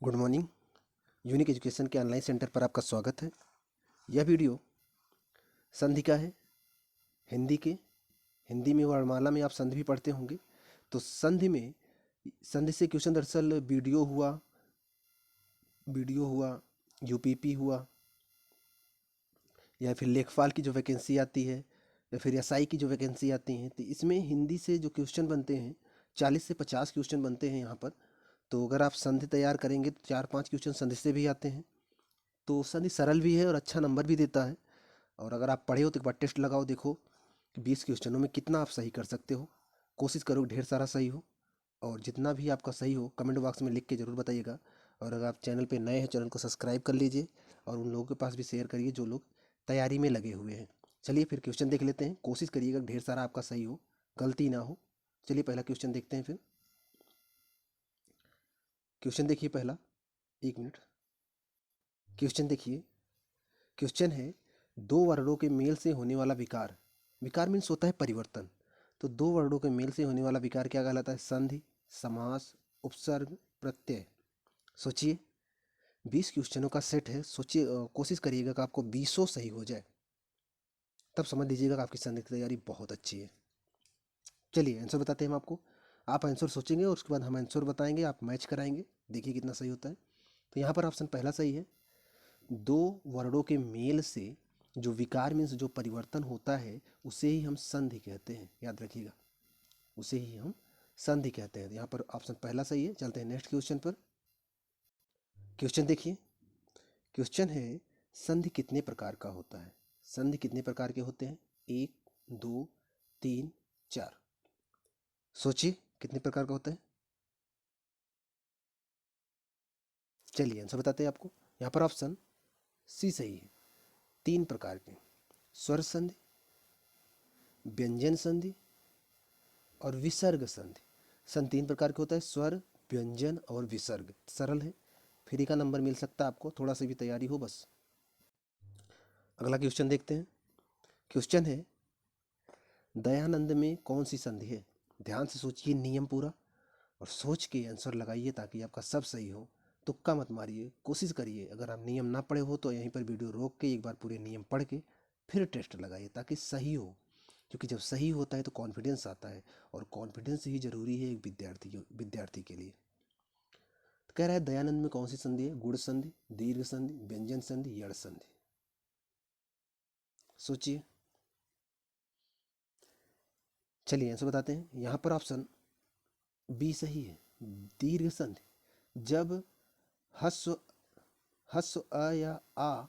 Good morning. Unique education के online centre पर आपका स्वागत है। यह वीडियो संधि का है, हिंदी में वर्णमाला में आप संधि भी पढ़ते होंगे। तो संधि से क्वेश्चन दरअसल वीडियो हुआ, यूपीपी हुआ, या फिर लेखपाल की जो वैकेंसी आती है, या फिर एसआई की जो वैकेंसी आती हैं, तो इसमें हिंदी से जो क्वेश्चन बनते हैं 40 से 50 क्वेश्चन बनते हैं यहाँ पर। तो अगर आप संधि तैयार करेंगे तो 4-5 क्वेश्चन संधि से भी आते हैं। तो संधि सरल भी है और अच्छा नंबर भी देता है। और अगर आप पढ़े हो तो एक बार टेस्ट लगाओ, देखो कि 20 क्वेश्चनों में कितना आप सही कर सकते हो। कोशिश करो ढेर सारा सही हो, और जितना भी आपका सही हो कमेंट बॉक्स में लिख के ज़रूर बताइएगा। और अगर आप चैनल पे नए हैं, चैनल को सब्सक्राइब कर लीजिए और उन लोगों के पास भी शेयर करिए जो लोग तैयारी में लगे हुए हैं। चलिए फिर क्वेश्चन देख लेते हैं। कोशिश करिएगा ढेर सारा आपका सही हो, गलती ना हो। चलिए पहला क्वेश्चन देखते हैं। फिर क्वेश्चन देखिए पहला, 1 मिनट। क्वेश्चन देखिए। क्वेश्चन है, दो वर्णों के मेल से होने वाला विकार। विकार मीन्स होता है परिवर्तन। तो दो वर्णों के मेल से होने वाला विकार क्या कहलाता है? संधि, समास, उपसर्ग, प्रत्यय। सोचिए, 20 क्वेश्चनों का सेट है। सोचिए, कोशिश करिएगा कि आपको 20 सही हो जाए, तब समझ लीजिएगा कि आपकी संधि की तैयारी बहुत अच्छी है। चलिए आंसर बताते हैं हम आपको। आप आंसर सोचेंगे और उसके बाद हम आंसर बताएंगे, आप मैच कराएंगे, देखिए कितना सही होता है। तो यहाँ पर ऑप्शन पहला सही है। दो वर्णों के मेल से जो विकार मीन्स जो परिवर्तन होता है उसे ही हम संधि कहते हैं, याद रखिएगा, उसे ही हम संधि कहते हैं। यहाँ पर ऑप्शन पहला सही है। चलते हैं नेक्स्ट क्वेश्चन पर। क्वेश्चन देखिए। क्वेश्चन है, संधि कितने प्रकार का होता है? संधि कितने प्रकार के होते हैं? 1, 2, 3, 4। सोचिए कितने प्रकार का होता है। चलिए आंसर बताते हैं आपको। यहाँ पर ऑप्शन सी सही है, 3 प्रकार के। स्वर संधि, व्यंजन संधि और विसर्ग संधि। संधि 3 प्रकार के होता है, स्वर, व्यंजन और विसर्ग। सरल है, फ्री का नंबर मिल सकता है आपको, थोड़ा सा भी तैयारी हो बस। अगला क्वेश्चन देखते हैं। क्वेश्चन है, दयानंद में कौन सी संधि है? ध्यान से सोचिए नियम पूरा, और सोच के आंसर लगाइए ताकि आपका सब सही हो। तुक्का मत मारिए, कोशिश करिए। अगर आप नियम ना पढ़े हो तो यहीं पर वीडियो रोक के एक बार पूरे नियम पढ़ के फिर टेस्ट लगाइए ताकि सही हो। क्योंकि जब सही होता है तो कॉन्फिडेंस आता है, और कॉन्फिडेंस ही जरूरी है एक विद्यार्थी के लिए। तो कह रहा है दयानंद में कौन सी संधि है? गुण संधि, दीर्घ संधि, व्यंजन संधि, यड़ संधि। सोचिए। चलिए आंसर बताते हैं। यहाँ पर ऑप्शन बी सही है, दीर्घ संधि। जब हस्व हस्व अ या आ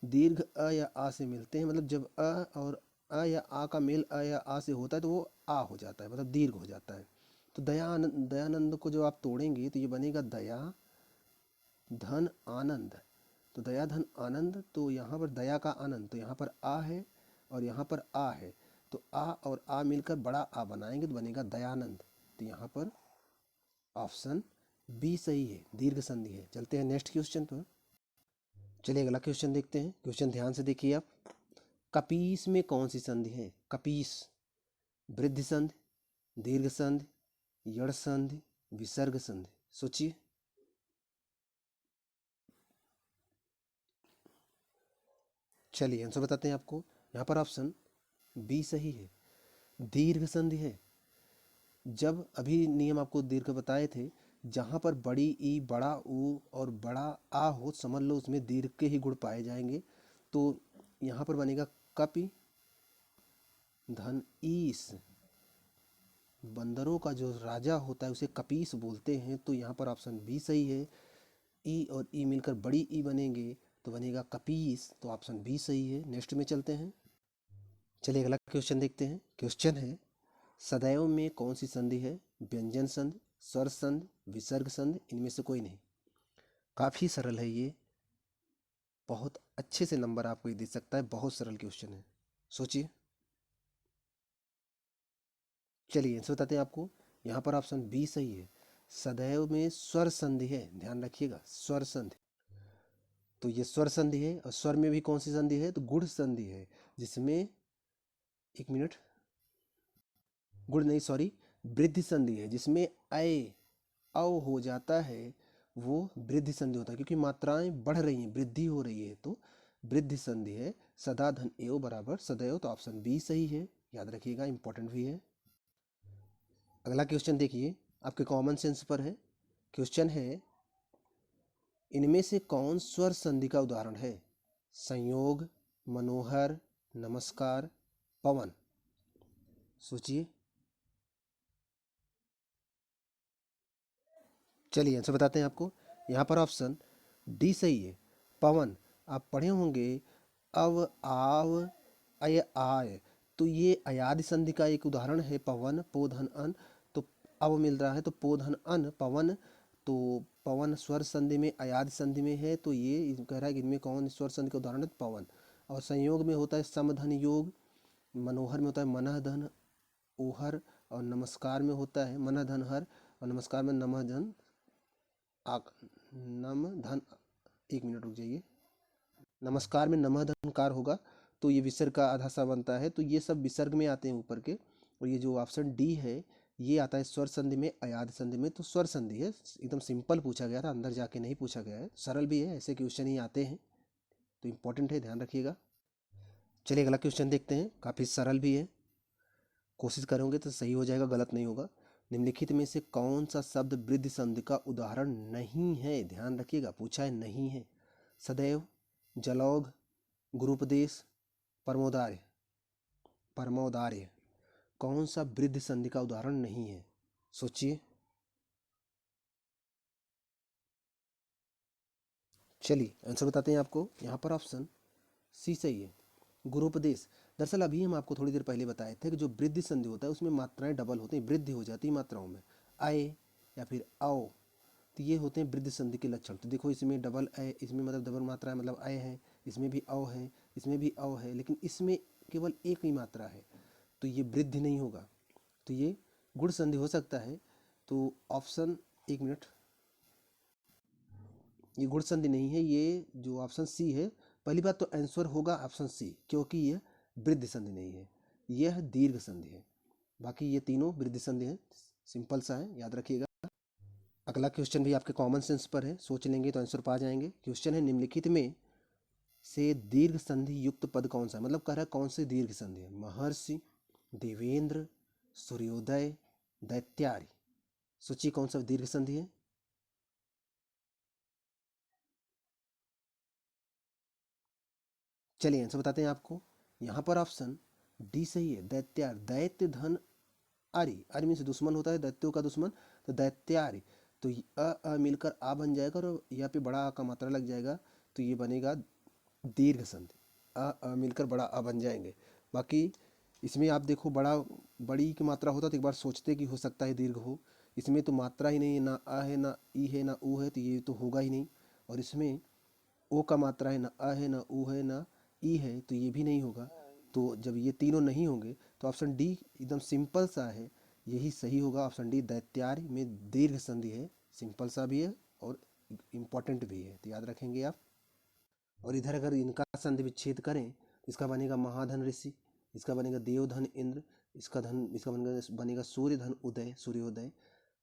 दीर्घ अ या आ से मिलते हैं, मतलब जब और अ या आ का मेल अ या आ से होता है तो वो आ हो जाता है, मतलब दीर्घ हो जाता है। तो दयानंद को जो आप तोड़ेंगे तो ये बनेगा दया धन आनंद। तो दया धन आनंद, तो यहाँ पर दया का आनंद, तो यहाँ पर आ है और यहाँ पर आ है, तो आ और आ मिलकर बड़ा आ बनाएंगे तो बनेगा दयानंद। तो यहाँ पर ऑप्शन बी सही है, दीर्घ संधि है। चलते हैं नेक्स्ट क्वेश्चन पर। चलिए अगला क्वेश्चन देखते हैं। क्वेश्चन ध्यान से देखिए आप। कपीस में कौन सी संधि है? कपीस, वृद्धि संधि, दीर्घ संधि, यड़ संधि, विसर्ग संधि। सोचिए। चलिए आंसर बताते हैं आपको। यहाँ पर ऑप्शन बी सही है, दीर्घ संधि है। जब अभी नियम आपको दीर्घ बताए थे, जहाँ पर बड़ी ई, बड़ा ऊ और बड़ा आ हो, समझ लो उसमें दीर्घ के ही गुण पाए जाएंगे। तो यहाँ पर बनेगा कपि धन ईस। बंदरों का जो राजा होता है उसे कपीस बोलते हैं। तो यहाँ पर ऑप्शन बी सही है। ई और ई मिलकर बड़ी ई बनेंगे तो बनेगा कपीस। तो ऑप्शन बी सही है। नेक्स्ट में चलते हैं। चलिए अगला क्वेश्चन देखते हैं। क्वेश्चन है, सदैव में कौन सी संधि है? व्यंजन संधि, स्वर संधि, विसर्ग संधि, इनमें से कोई नहीं। काफ़ी सरल है ये, बहुत अच्छे से नंबर आपको ये दे सकता है। बहुत सरल क्वेश्चन है, सोचिए। चलिए आंसर बताते हैं आपको। यहाँ पर ऑप्शन बी सही है, सदैव में स्वर संधि है। ध्यान रखिएगा, स्वर संधि। तो ये स्वर संधि है, और स्वर में भी कौन सी संधि है? तो गुण संधि है, जिसमें 1 मिनट, गुण नहीं सॉरी, वृद्धि संधि है, जिसमें अय अव हो जाता है वो वृद्धि संधि होता है, क्योंकि मात्राएं बढ़ रही हैं, वृद्धि हो रही है, तो वृद्धि संधि है। सदा धन एव बराबर सदैव, तो ऑप्शन बी सही है, याद रखिएगा, इंपॉर्टेंट भी है। अगला क्वेश्चन देखिए, आपके कॉमन सेंस पर है। क्वेश्चन है, इनमें से कौन स्वर संधि का उदाहरण है? संयोग, मनोहर, नमस्कार, पवन। सोचिए। चलिए आंसर बताते हैं आपको। यहाँ पर ऑप्शन डी सही है, पवन। आप पढ़े होंगे अव आव अय आय, तो ये अयादि संधि का एक उदाहरण है, पवन पोधन अन, तो अव मिल रहा है तो पोधन अन पवन, तो पवन स्वर संधि में अयादि संधि में है, तो ये कह रहा है कि इनमें कौन स्वर संधि का उदाहरण है? पवन। और संयोग में होता है समधन योग, मनोहर में होता है मनः धन ओहर, और नमस्कार में होता है मनः धन हर, और नमस्कार में नमः धन आक नम धन, एक मिनट रुक जाइए, नमस्कार में नमः धनकार होगा, तो ये विसर्ग का आधा सा बनता है, तो ये सब विसर्ग में आते हैं ऊपर के। और ये जो ऑप्शन डी है ये आता है स्वर संधि में अयाद संधि में, तो स्वर संधि है। एकदम सिंपल पूछा गया था, अंदर जाके नहीं पूछा गया है, सरल भी है, ऐसे क्वेश्चन ही आते हैं, तो इम्पोर्टेंट है, ध्यान रखिएगा। चलिए अगला क्वेश्चन देखते हैं, काफ़ी सरल भी है, कोशिश करोगे तो सही हो जाएगा, गलत नहीं होगा। निम्नलिखित में से कौन सा शब्द वृद्धि संधि का उदाहरण नहीं है? ध्यान रखिएगा, पूछा है नहीं है। सदैव, जलौघ, गुरुपदेश, परमोदार्य। परमोदार्य कौन सा वृद्धि संधि का उदाहरण नहीं है? सोचिए। चलिए आंसर बताते हैं आपको। यहाँ पर ऑप्शन सी सही है, गुरुपदेश। दरअसल अभी हम आपको थोड़ी देर पहले बताए थे कि जो वृद्धि संधि होता है उसमें मात्राएं डबल होती हैं, वृद्धि हो जाती है मात्राओं में, आए या फिर आओ, तो ये होते हैं वृद्धि संधि के लक्षण। तो देखो इसमें डबल अय, इसमें मतलब डबल मात्रा है, मतलब अय है, इसमें भी अव है, इसमें भी अव है, लेकिन इसमें केवल एक ही मात्रा है, तो ये वृद्धि नहीं होगा, तो ये गुण संधि हो सकता है। तो ऑप्शन, एक मिनट, ये गुण संधि नहीं है, ये जो ऑप्शन सी है, पहली बात तो आंसर होगा ऑप्शन सी, क्योंकि यह वृद्धि संधि नहीं है, यह दीर्घ संधि है। बाकी ये तीनों वृद्धि संधि हैं, सिंपल सा है, याद रखिएगा। अगला क्वेश्चन भी आपके कॉमन सेंस पर है, सोच लेंगे तो आंसर पा जाएंगे। क्वेश्चन है, निम्नलिखित में से दीर्घ संधि युक्त पद कौन सा है? मतलब कह रहा है कौन सी दीर्घ संधि है? महर्षि, देवेंद्र, सूर्योदय, दैत्यारी। सोचिए कौन सा दीर्घ संधि है। चलिए आंसर बताते हैं आपको। यहाँ पर ऑप्शन डी सही है, दैत्यार। दैत्य धन आरी, आरी मीन्स दुश्मन होता है, दैत्यों का दुश्मन, तो दैत्यारी। तो मिलकर आ बन जाएगा, और यहाँ पे बड़ा आ का मात्रा लग जाएगा, तो ये बनेगा दीर्घ संधि। मिलकर बड़ा आ बन जाएंगे। बाकी इसमें आप देखो, बड़ा बड़ी की मात्रा होता तो एक बार सोचते कि हो सकता है दीर्घ हो, इसमें तो मात्रा ही नहीं है, ना आ है ना ई है ना ऊ है, तो ये तो होगा ही नहीं। और इसमें ओ का मात्रा है, ना अ है ना ऊ है ना ई है, तो ये भी नहीं होगा। तो जब ये तीनों नहीं होंगे तो ऑप्शन डी एकदम सिंपल सा है, यही सही होगा, ऑप्शन डी दैत्यारी में दीर्घ संधि है, सिंपल सा भी है और इम्पॉर्टेंट भी है, तो याद रखेंगे आप। और इधर अगर इनका संधि विच्छेद करें तो इसका बनेगा महाधन ऋषि, इसका बनेगा देवधन इंद्र, इसका बनेगा सूर्य धन उदय, सूर्योदय।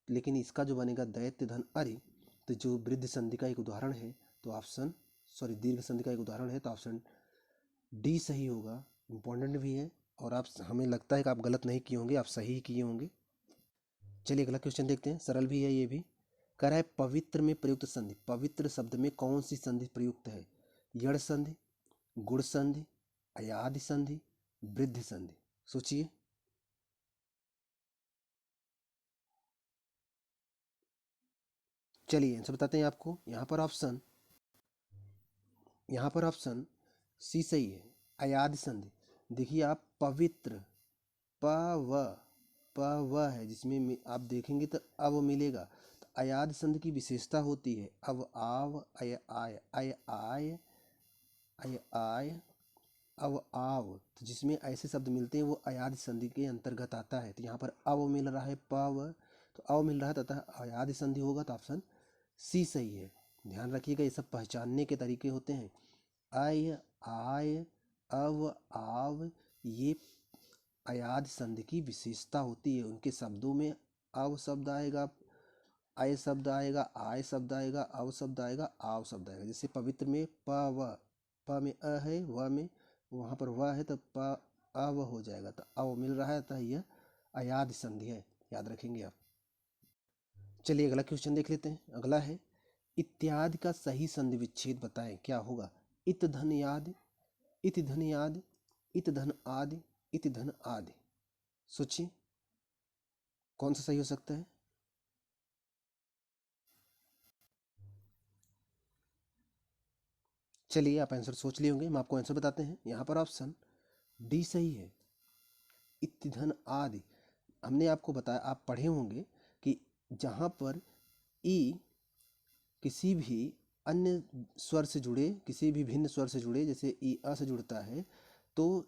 लेकिन इसका जो बनेगा दैत्य धन अरि, तो जो वृद्धि संधि का एक उदाहरण है, तो ऑप्शन, सॉरी, दीर्घ संधि का एक उदाहरण है, तो ऑप्शन डी सही होगा, इम्पोर्टेंट भी है। और आप, हमें लगता है कि आप गलत नहीं किए होंगे, आप सही ही किए होंगे। चलिए अगला क्वेश्चन देखते हैं, सरल भी है ये भी। कह रहा है पवित्र में प्रयुक्त संधि, पवित्र शब्द में कौन सी संधि प्रयुक्त है? यड़ संधि, गुण संधि, अयादि संधि, वृद्धि संधि। सोचिए। चलिए आंसर बताते हैं आपको। यहाँ पर ऑप्शन सी सही है, अयादि संधि। देखिए आप, पवित्र, प व प व है, जिसमें आप देखेंगे तो अव मिलेगा, तो अयाद संधि की विशेषता होती है अव आव अय आय, अय आय, अय आय, अव आव, तो जिसमें ऐसे शब्द मिलते हैं वो अयाद संधि के अंतर्गत आता है। तो यहाँ पर अव मिल रहा है, पव, तो अव मिल रहा है तथा अयाद संधि होगा, तो ऑप्शन सी सही है। ध्यान रखिएगा, ये सब पहचानने के तरीके होते हैं। अय आय अव आव, ये अयाद संधि की विशेषता होती है, उनके शब्दों में अव शब्द आएगा, आय शब्द आएगा, आय शब्द आएगा, अव शब्द आएगा, आव शब्द आएगा। जैसे पवित्र में प में अ है, व में वहाँ पर व है तो प अव हो जाएगा, तो अव मिल रहा है, अतः यह अयाद संधि है, याद रखेंगे आप। चलिए अगला क्वेश्चन देख लेते हैं। अगला है इत्यादि का सही संधि विच्छेद बताएं, क्या होगा? इत धन याद, इत धन याद, इत धन आदि, इत धन आदि। सोचिए कौन सा सही हो सकता है? चलिए आप आंसर सोच लिए होंगे, हम आपको आंसर बताते हैं। यहाँ पर ऑप्शन डी सही है, इत धन आदि। हमने आपको बताया, आप पढ़े होंगे कि जहाँ पर ई किसी भी अन्य स्वर से जुड़े, किसी भी भिन्न स्वर से जुड़े, जैसे ई अ से जुड़ता है, तो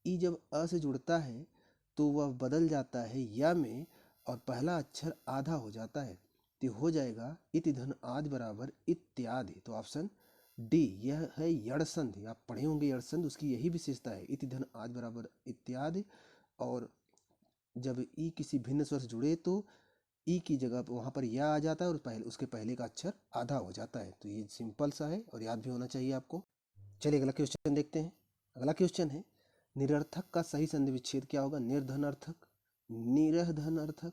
ई जब अ से जुड़ता है तो वह बदल जाता है या में, और पहला अक्षर आधा हो जाता है, तो हो जाएगा इति धन आदि बराबर इत्यादि। तो ऑप्शन डी यह है यड़ संधि। आप पढ़े होंगे यड़ संधि, उसकी यही विशेषता है, इति धन आदि बराबर इत्यादि। और जब ई किसी भिन्न स्वर से जुड़े तो ई की जगह पर वहाँ पर या आ जाता है और पहले उसके पहले का अक्षर आधा हो जाता है। तो ये सिंपल सा है और याद भी होना चाहिए आपको। चलिए अगला क्वेश्चन देखते हैं। अगला क्वेश्चन है निरर्थक का सही संधि विच्छेद क्या होगा? निर्धन अर्थक, निरह धन अर्थक,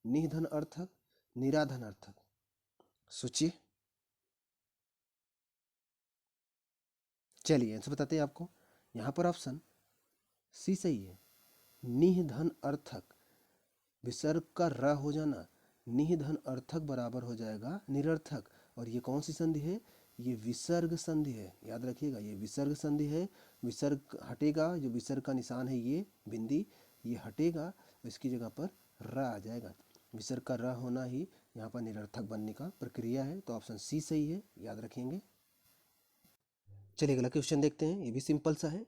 निधन अर्थक, निराधन अर्थक। सोचिए। चलिए आंसर बताते हैं आपको। यहाँ पर ऑप्शन सी सही है, निह धन अर्थक। विसर्ग का र हो जाना, निह धन अर्थक बराबर हो जाएगा निरर्थक। और ये कौन सी संधि है? ये विसर्ग संधि है, याद रखिएगा, ये विसर्ग संधि है। विसर्ग हटेगा, जो विसर्ग का निशान है ये बिंदी, ये हटेगा, इसकी जगह पर र आ जाएगा। विसर्ग का र होना ही यहाँ पर निरर्थक बनने का प्रक्रिया है। तो ऑप्शन सी सही है, याद रखेंगे। चलिए अगला क्वेश्चन देखते हैं, ये भी सिंपल सा है।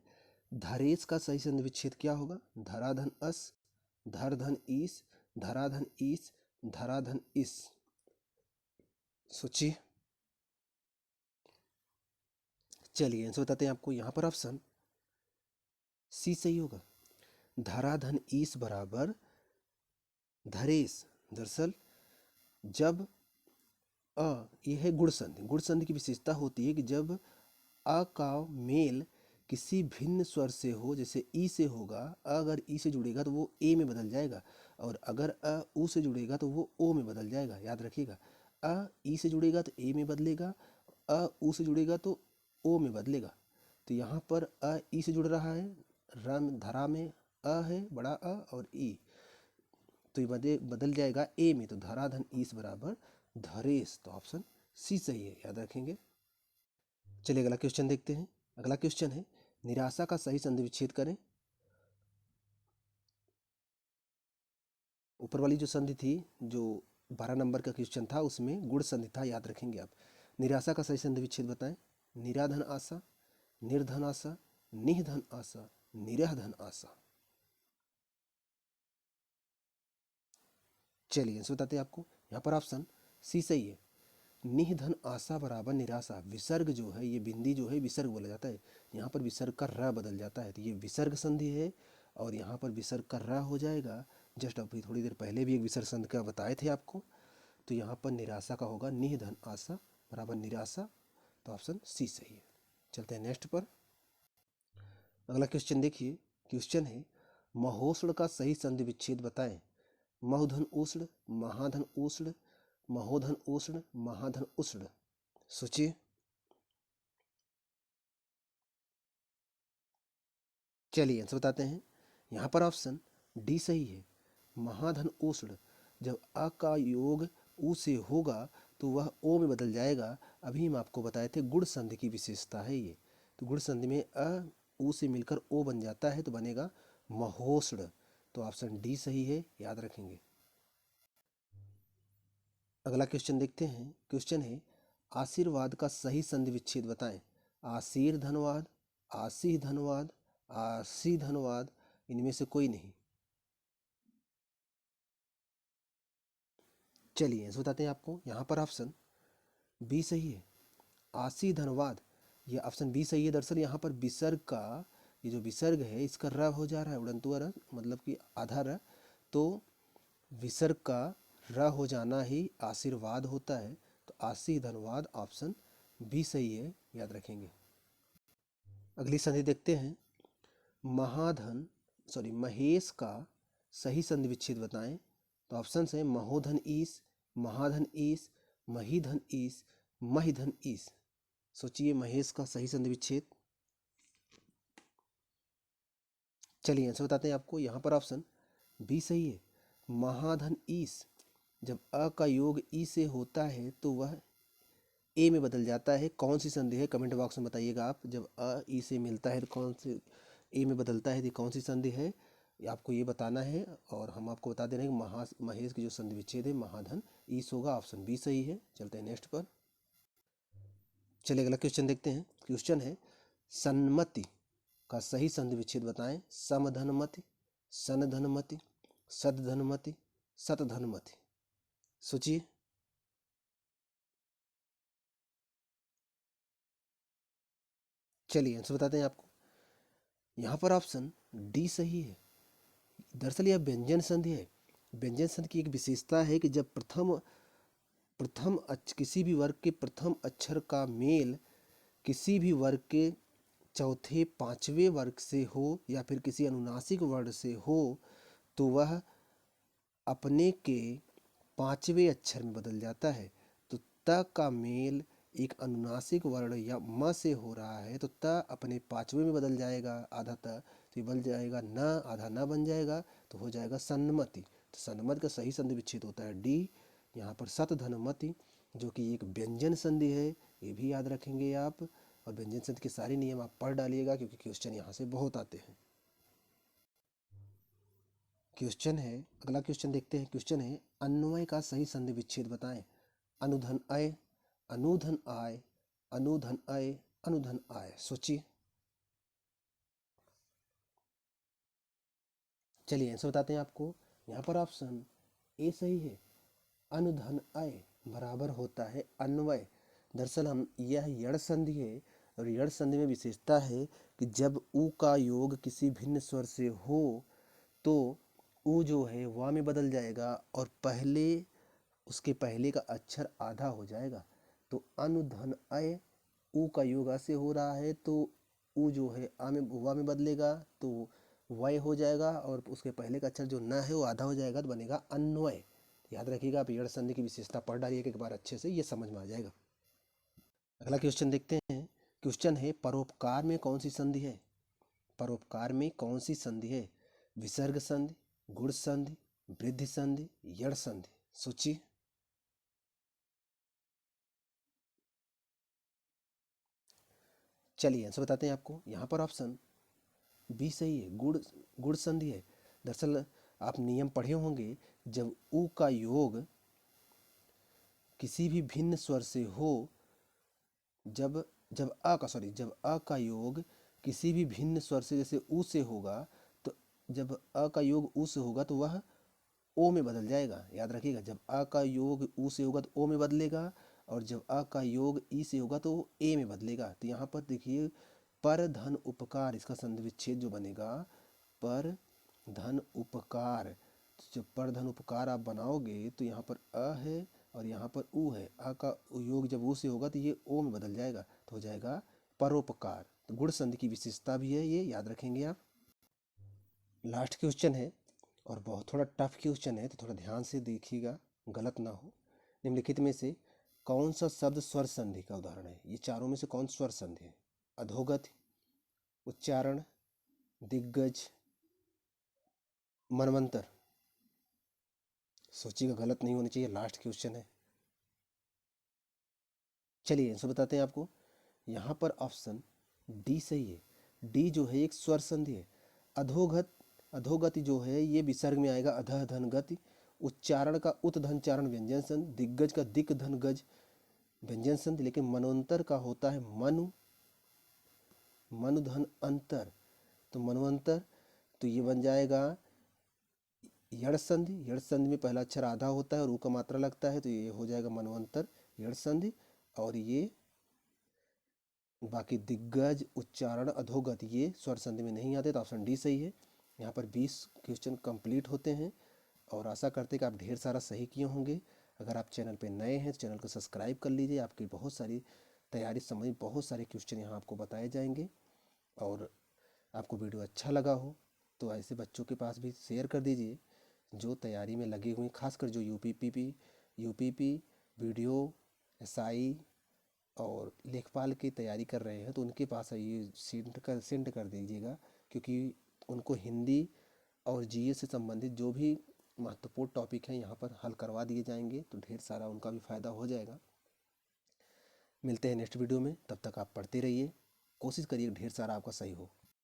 धरेश का सही संधि विच्छेद क्या होगा? धराधन अस, धर धन ईस, धराधन ईस, धराधन इस। सोचिए। चलिए आंसर बताते हैं आपको। यहाँ पर ऑप्शन सी सही होगा, धराधन ईस बराबर धरेश। दरअसल जब ये है गुण संधि। गुण संधि की विशेषता होती है कि जब अ का मेल किसी भिन्न स्वर से हो, जैसे ई से होगा, अगर ई से जुड़ेगा तो वो ए में बदल जाएगा, और अगर अ ऊ से जुड़ेगा तो वो ओ में बदल जाएगा, याद रखिएगा। अ ई से जुड़ेगा तो ए में बदलेगा, अ ऊ से जुड़ेगा तो ओ में बदलेगा। तो यहाँ पर अ ई से जुड़ रहा है, रम धरा में अ है, बड़ा अ और ई, तो ये बदल जाएगा ए में, तो धराधन ईस बराबर धरेश। तो ऑप्शन सी सही है, याद रखेंगे। चलिए अगला क्वेश्चन देखते हैं। अगला क्वेश्चन है निराशा का सही संधि विच्छेद करें। ऊपर वाली जो संधि थी, जो 12 नंबर का क्वेश्चन था, उसमें गुण संधि था, याद रखेंगे आप। निराशा का सही संधि विच्छेद बताएं। निराधन आशा, निर्धन आशा, निधन आशा, निरह धन आशा। चलिए आंसर बताते हैं आपको। यहाँ पर ऑप्शन सी सही है, निधन आशा बराबर निराशा। विसर्ग जो है, ये बिंदी जो है विसर्ग बोला जाता है, यहाँ पर विसर्ग का र बदल जाता है, तो ये विसर्ग संधि है, और यहाँ पर विसर्ग का र हो जाएगा। जस्ट अभी थोड़ी देर पहले भी एक विसर्ग संधि का बताए थे आपको। तो यहाँ पर निराशा का होगा निधन आशा बराबर निराशा। तो ऑप्शन सी सही है। चलते हैं नेक्स्ट पर। अगला क्वेश्चन देखिए। क्वेश्चन है महोष्ण का सही संधि विच्छेद बताएं। महोधन उष्ण, महाधन उष्ण, महोधन उष्ण, महाधन उष्ण। सोचिए। चलिए आंसर बताते हैं। यहाँ पर ऑप्शन डी सही है, महाधन उष्ण। जब अ का योग उ से होगा तो वह ओ में बदल जाएगा। अभी हम आपको बताए थे गुण संधि की विशेषता है ये। तो गुण संधि में अ उ से मिलकर ओ बन जाता है, तो बनेगा महोष्ण। तो ऑप्शन डी सही है, याद रखेंगे। अगला क्वेश्चन देखते हैं। क्वेश्चन है आशीर्वाद का सही संधि विच्छेद बताएं। आशीर धनवाद, आशी धनवाद, आशी धनवाद, इनमें से कोई नहीं। चलिए इसे बताते हैं आपको। यहाँ पर ऑप्शन बी सही है, आशी धनवाद। ये ऑप्शन बी सही है। दरअसल यहाँ पर विसर्ग का, ये जो विसर्ग है इसका र हो जा रहा है, उड़ंतु र, मतलब कि आधा र। तो विसर्ग का र हो जाना ही आशीर्वाद होता है, तो आशी धनवाद ऑप्शन बी सही है, याद रखेंगे। अगली संधि देखते हैं। महेश का सही संधि विच्छेद बताएं। तो ऑप्शन है महोधन ईस, महाधन ईस, महीधन ईस, महिधन ईस। सोचिए महेश का सही संधि विच्छेद। चलिए आंसर बताते हैं आपको। यहाँ पर ऑप्शन बी सही है, महाधन ईस। जब अ का योग ई से होता है तो वह ए में बदल जाता है। कौन सी संधि है, कमेंट बॉक्स में बताइएगा आप। जब अ ई से मिलता है तो कौन से ए में बदलता है, तो कौन सी संधि है, आपको ये बताना है। और हम आपको बता दे रहे हैं कि महेश की जो संधि विच्छेद है महाधन ईस होगा, ऑप्शन बी सही है। चलते हैं नेक्स्ट पर। चलिए अगला क्वेश्चन देखते हैं। क्वेश्चन है सन्मति का सही संधि विच्छेद बताएं। समधनमति, सनधनमति, सदधनमति, सतधनमति। सोचिए। चलिए आंसर बताते हैं आपको। यहाँ पर ऑप्शन डी सही है। दरअसल यह व्यंजन संधि है। व्यंजन संधि की एक विशेषता है कि जब किसी भी वर्ग के प्रथम अक्षर का मेल किसी भी वर्ग के चौथे पांचवें वर्ग से हो या फिर किसी अनुनासिक वर्ण से हो, तो वह अपने के पांचवें अक्षर में बदल जाता है। तो त का मेल एक अनुनासिक वर्ण या म से हो रहा है, तो त अपने पांचवें में बदल जाएगा, आधा त, तो ये बन जाएगा न, आधा न बन जाएगा, तो हो जाएगा सन्मति। तो सन्मति का सही संधि विच्छेद होता है डी। यहाँ पर सतधनमति जो कि एक व्यंजन संधि है, ये भी याद रखेंगे आप। और व्यंजन संधि के सारे नियम आप पढ़ डालिएगा, क्योंकि क्वेश्चन यहाँ से बहुत आते हैं। क्वेश्चन है, अगला क्वेश्चन देखते हैं। क्वेश्चन है अन्वय का सही संधि विच्छेद बताएं। अनुधन अय, अनुधन आय, अनुधन अय, अनुधन आय। सोचिए। चलिए आंसर बताते हैं आपको। यहाँ पर ऑप्शन ए सही है, अनुधन अय बराबर होता है अन्वय। दरअसल हम यह यड़ संधि है, और यड़ संधि में विशेषता है कि जब उ का योग किसी भिन्न स्वर से हो तो उ जो है वा में बदल जाएगा, और उसके पहले का अक्षर आधा हो जाएगा। तो अनुधन अय, उ का योग आ से हो रहा है, तो उ जो है आ में वा में बदलेगा, तो वय हो जाएगा, और उसके पहले का अक्षर जो न है वो आधा हो जाएगा, तो बनेगा अन्वय। याद रखिएगा, आप यड़ संधि की विशेषता पढ़ डालिएगा एक बार अच्छे से, ये समझ में आ जाएगा। अगला क्वेश्चन देखते हैं। क्वेश्चन है परोपकार में कौन सी संधि है। परोपकार में कौन सी संधि है। विसर्ग संधि, गुण संधि, वृद्धि संधि, यड़ संधि। सोचिए। चलिए आंसर बताते हैं आपको। यहाँ पर ऑप्शन बी सही है, गुण संधि है। दरअसल आप नियम पढ़े होंगे, जब उ का योग किसी भी भिन्न स्वर से हो, जब जब अ का योग किसी भी भिन्न स्वर से, जैसे उ से होगा, तो जब अ का योग उ से होगा तो वह ओ में बदल जाएगा। याद रखिएगा, जब अ का योग उ से होगा तो ओ में बदलेगा, और जब अ का योग ई से होगा तो ए में बदलेगा। तो यहाँ पर देखिए, पर धन उपकार, इसका संधि विच्छेद जो बनेगा, पर धन उपकार। तो जब पर धन उपकार आप बनाओगे तो यहाँ पर अ है और यहाँ पर उ है। अ का योग जब उ से होगा तो ये ओ में बदल जाएगा, तो हो जाएगा परोपकार। तो गुण संधि की विशेषता भी है, ये याद रखेंगे आप। लास्ट क्वेश्चन है, और बहुत थोड़ा टफ क्वेश्चन है, तो थोड़ा ध्यान से देखिएगा, गलत ना हो। निम्नलिखित में से कौन सा शब्द स्वर संधि का उदाहरण है। ये चारों में से कौन स्वर संधि है। अधोगति, उच्चारण, दिग्गज, मनवंतर। सोचिएगा, गलत नहीं होनी चाहिए, लास्ट क्वेश्चन है। चलिए आंसर बताते हैं आपको। यहाँ पर ऑप्शन डी सही है। डी जो है एक स्वर संधि है। अधोगति जो है ये विसर्ग में आएगा, अधः धन गति। उच्चारण का उत धन चारण व्यंजन संधि। दिग्गज का दिक धन गज व्यंजन संधि। लेकिन मनवंतर का होता है मनु धन अंतर, तो मनवंतर, तो ये बन जाएगा यड़ संधि। यड़ संधि में पहला अक्षर आधा होता है और ऊ का मात्रा लगता है, तो ये हो जाएगा मनवंतर यड़ संधि। और ये बाकी दिग्गज, उच्चारण, अधोगति ये स्वर संधि में नहीं आते, तो ऑप्शन डी सही है। यहाँ पर 20 क्वेश्चन कंप्लीट होते हैं, और आशा करते कि आप ढेर सारा सही किए होंगे। अगर आप चैनल पे नए हैं तो चैनल को सब्सक्राइब कर लीजिए। आपकी बहुत सारी तैयारी संबंधी बहुत सारे क्वेश्चन यहाँ आपको बताए जाएंगे। और आपको वीडियो अच्छा लगा हो तो ऐसे बच्चों के पास भी शेयर कर दीजिए जो तैयारी में लगे हुए हैं, खासकर जो यूपीपी, वीडियो, एसआई और लेखपाल की तैयारी कर रहे हैं तो उनके पास ये सेंड कर दीजिएगा, क्योंकि उनको हिंदी और जीएस से संबंधित जो भी महत्वपूर्ण टॉपिक हैं यहाँ पर हल करवा दिए जाएंगे, तो ढेर सारा उनका भी फ़ायदा हो जाएगा। मिलते हैं नेक्स्ट वीडियो में, तब तक आप पढ़ते रहिए, कोशिश करिए ढेर सारा आपका सही हो।